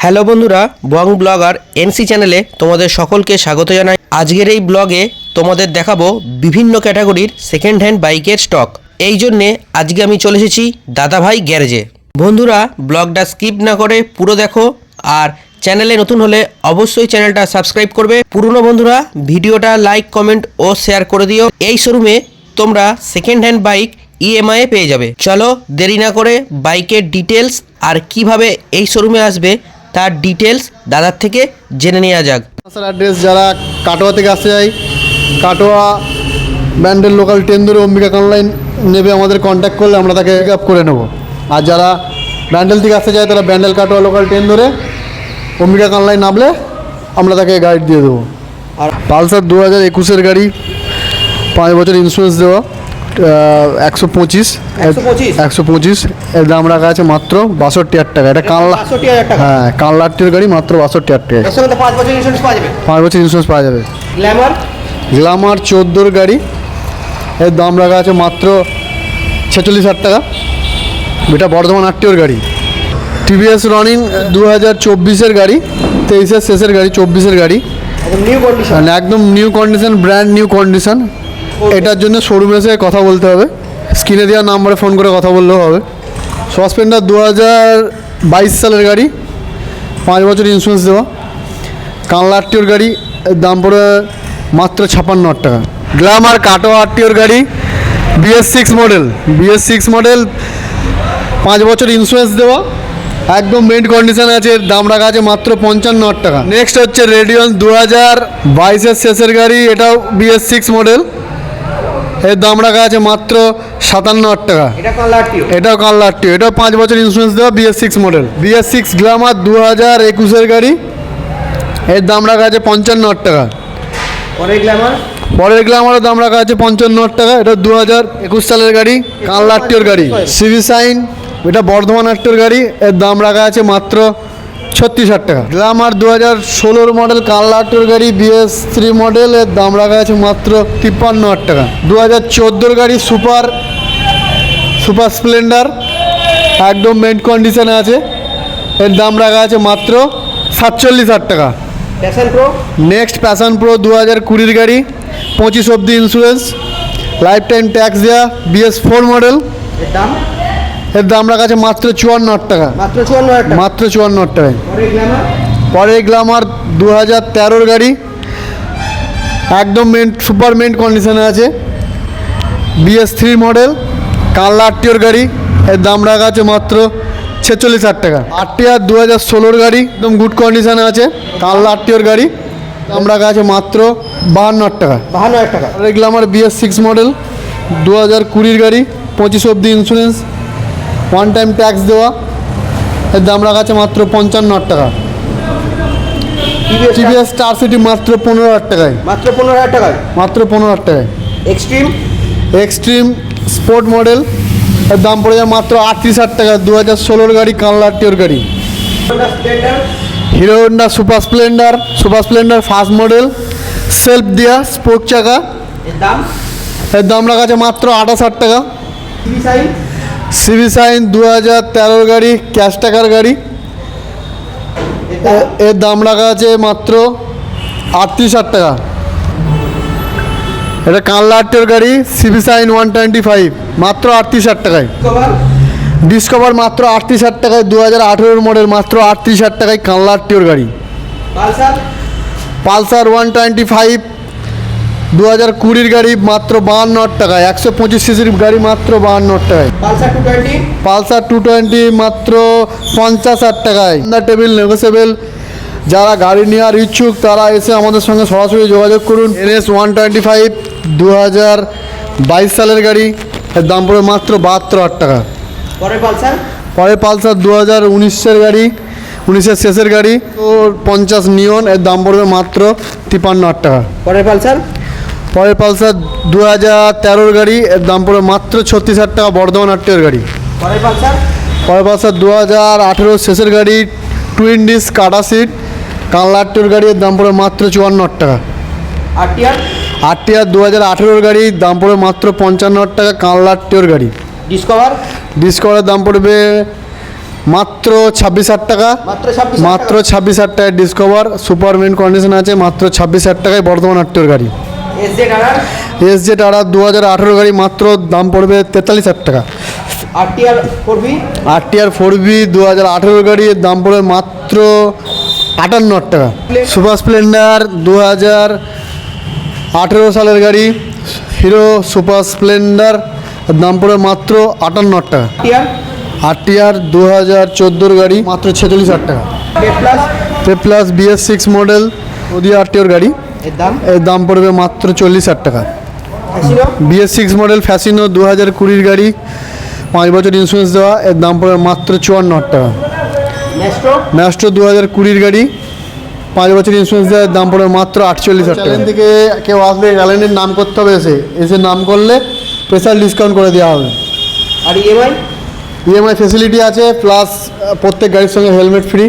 Hello বন্ধুরা, বং blogger NC চ্যানেলে তোমাদের সকলকে স্বাগত জানাই। আজকের এই ব্লগে তোমাদের দেখাবো বিভিন্ন ক্যাটাগরির সেকেন্ড হ্যান্ড বাইকের স্টক। এই জন্যে আজকে আমি চলে এসেছি দাদাভাই গ্যারেজে। বন্ধুরা, ব্লগটা স্কিপ না করে পুরো দেখো, আর চ্যানেলে নতুন হলে অবশ্যই চ্যানেলটা সাবস্ক্রাইব করবে। পুরনো বন্ধুরা ভিডিওটা লাইক, কমেন্ট ও শেয়ার করে দিও। এই শোরুমে তোমরা সেকেন্ড হ্যান্ড বাইক ইএমআই পেয়ে যাবে। চলো দেরি না করে বাইকের ডিটেলস আর কিভাবে এই শোরুমে আসবে তার ডিটেলস দাদার থেকে জেনে নেওয়া যাক। স্যার অ্যাড্রেস যারা কাটোয়া থেকে আসতে যায়, কাটোয়া ব্যান্ডেল লোকাল ট্রেন ধরে অম্বিকা কানলাইন নেবে, আমাদের কন্ট্যাক্ট করলে আমরা তাকে পিক আপ করে নেব। আর যারা ব্যান্ডেল থেকে আসতে যায় তারা ব্যান্ডেল কাটোয়া লোকাল ট্রেন ধরে অম্বিকা কানলাইন নামলে আমরা তাকে গাইড দিয়ে দেবো। আর পালসার 2021-এর গাড়ি, 5 বছর ইন্স্যুরেন্স দেওয়া, 125 এর দাম রাখা আছে মাত্র 62,000 টাকা। এটা কানলা, হ্যাঁ কানলাটির গাড়ি, মাত্র 62,000 টাকা। 5 বছর ইন্স্যুরেন্স পাওয়া যাবে। 5 বছর ইন্স্যুরেন্স পাওয়া যাবে। গ্ল্যামার 14-র গাড়ি, এর দাম রাখা আছে মাত্র 46,000 টাকা। এটা বর্ধমান আরটিওর গাড়ি। টিভিএস রনিং 2024-এর গাড়ি, 23-এর শেষের গাড়ি, 24-এর গাড়ি, একদম new condition, brand new condition. এটার জন্য শোরুমে এসে কথা বলতে হবে, স্ক্রিনে দেওয়া নাম্বারে ফোন করে কথা বললেও হবে। সসপেন্ডার 2022 সালের গাড়ি, 5 বছর ইন্স্যুরেন্স দেওয়া, কানলা আরটিওর গাড়ি, এর দাম পড়ে মাত্র 56,000 টাকা। গ্ল্যামার কাটোয়া আরটিওর গাড়ি, BS6 মডেল, 5 বছর ইন্স্যুরেন্স দেওয়া, একদম মেন্ট কন্ডিশন আছে, এর দাম রাখা আছে মাত্র 55,000 টাকা। নেক্সট হচ্ছে রেডিয়ন 2022-এর শেষের গাড়ি, এটাও BS6 মডেল, এর দাম রাখা আছে মাত্র 57,000 টাকা। এটাও কানলা আরটিও, এটাও 5 বছর ইন্স্যুরেন্স দেওয়া, BS6 মডেল। BS6 গ্ল্যামার 2021-এর গাড়ি, এর দাম রাখা আছে 55,000 টাকা। পরের গ্ল্যামারের দাম রাখা আছে 55,000 টাকা। এটা 2021 সালের গাড়ি, কানলা আরটিওর গাড়ি। সিভি সাইন, এটা বর্ধমান আরটিওর গাড়ি, এর দাম রাখা আছে মাত্র 36,000 টাকা। গ্ল্যামার 2016 মডেল, কানলা আরটিওর গাড়ি, BS3 মডেল, এর দাম রাখা আছে মাত্র 53,000 টাকা। 2014-র গাড়ি, সুপার স্প্লেন্ডার, একদম মেন্ট কন্ডিশনে আছে, এর দাম রাখা আছে মাত্র 47,000 টাকা। নেক্সট প্যাশন প্রো 2020-এর গাড়ি, 25 অবধি ইন্স্যুরেন্স, লাইফ টাইম ট্যাক্স দেওয়া, BS4 মডেল, এর দাম রাখা আছে মাত্র 54,000 টাকা। মাত্র 54,000 টাকায়। পরে গ্ল্যামার 2013-র গাড়ি, একদম সুপার মেন্ট কন্ডিশনে আছে, BS3 মডেল, কানলা আরটিওর গাড়ি, এর দাম রাখা আছে মাত্র 46,000 টাকা। আরটিআর 2016-র গাড়ি, একদম গুড কন্ডিশনে আছে, কানলা আরটিওর গাড়ি, দাম রাখা আছে মাত্র 52,000 টাকা। পরে গ্ল্যামার BS6 মডেল, 2020-র গাড়ি, 25 অবধি ইন্স্যুরেন্স, ওয়ান টাইম ট্যাক্স দেওয়া, এর দাম রাখা আছে মাত্র 55,000 টাকা। টিভিএস স্টার সিটি মাত্র 15,000 টাকায়। মাত্র 15,000 টাকায়। এক্সট্রিম স্পোর্ট মডেল, এর দাম পড়ে যায় মাত্র 38,000 টাকা। 2016-র গাড়ি, কানলা আরটিওর গাড়ি। Hero Honda super Splendor first model, self দেওয়া, স্পোক চাকা, এর দাম রাখা আছে মাত্র 28,000 টাকা। সিভি সাইন 2013-র গাড়ি, ক্যাশ টাকার গাড়ি, এর দাম রাখা আছে মাত্র 38,000 টাকা। এটা কানলা আরটিওর গাড়ি, সিভি সাইন 125, মাত্র 38,000 টাকায়। ডিসকভার মাত্র 38,000 টাকায়, 2018-র মডেল, মাত্র 38,000 টাকায় কানলা আরটিওর গাড়ি। পালসার 125 2020-র গাড়ি, মাত্র 52,000 টাকায়। 125 সিসির গাড়ি, মাত্র 52,000 টাকায়। পালসার 220 মাত্র 50,000 টাকায়। Table negotiable. যারা গাড়ি নেওয়ার ইচ্ছুক তারা এসে আমাদের সঙ্গে সরাসরি যোগাযোগ করুন। NS 125 2022 সালের গাড়ি, এর দাম পড়ে মাত্র 72,000 টাকা। পরে পালসার 2019-এর গাড়ি, 19-এর শেষের গাড়ি, 50 নিয়ন, এর দাম পড়বে মাত্র 53,000 টাকা। পরে পালসার 2013-র গাড়ি, এর দাম পড়বে মাত্র 36,000 টাকা, বর্ধমান আরটিওর গাড়ি। পরে পালসার 2018-র শেষের গাড়ি, টুইন ডিস্ক কাটা সিট, কানলা আরটিওর গাড়ি, এর দাম পড়বে মাত্র 54,000 টাকা। আরটিআর 2018-র গাড়ি, দাম পড়বে মাত্র 55,000 টাকা, কানলা আরটিওর গাড়ি। ডিসকভারের দাম পড়বে মাত্র 26,000 টাকা। মাত্র 26,000 মাত্র 26,000 টাকায় ডিসকভার সুপার মেন কন্ডিশন আছে, মাত্র 26,000 টাকায় বর্ধমান আরটিওর গাড়ি। এসজেড আর 2018 গাড়ি, মাত্র দাম পড়বে 43,000 টাকা। আরটিআর 4V আরটিআর 4V 2018 গাড়ি, এর দাম পড়বে মাত্র 58,000 টাকা। সুপার স্প্লেন্ডার 2018 সালের গাড়ি, হিরো সুপার স্প্লেন্ডার, এর দাম পড়বে মাত্র 58,000 টাকা। আরটিআর আরটিআর 2014 গাড়ি, মাত্র 46,000 টাকা। প্লাস BS6 মডেল নদীয়া আরটিওর গাড়ি, এর দাম এর দাম পড়বে মাত্র 40,000 টাকা। ফ্যাসিনো BS6 মডেল ফ্যাসিনো 2020 গাড়ি, 5 বছর ইন্স্যুরেন্স দেওয়া, এর দাম পড়বে মাত্র 54,000 টাকা। ম্যাস্ট্রো ম্যাস্ট্রো 2020 গাড়ি, 5 বছর ইন্স্যুরেন্স দেওয়া, এর দাম পড়বে মাত্র 48,000 টাকা। চ্যালেঞ্জ থেকে কেউ আসলে গ্যালেন্ডির নাম করতে হবে, এসে নাম করলে স্পেশাল ডিসকাউন্ট করে দেওয়া হবে। আর ইএমআই ইএমআই ফেসিলিটি আছে, প্লাস প্রত্যেক গাড়ির সঙ্গে হেলমেট ফ্রি।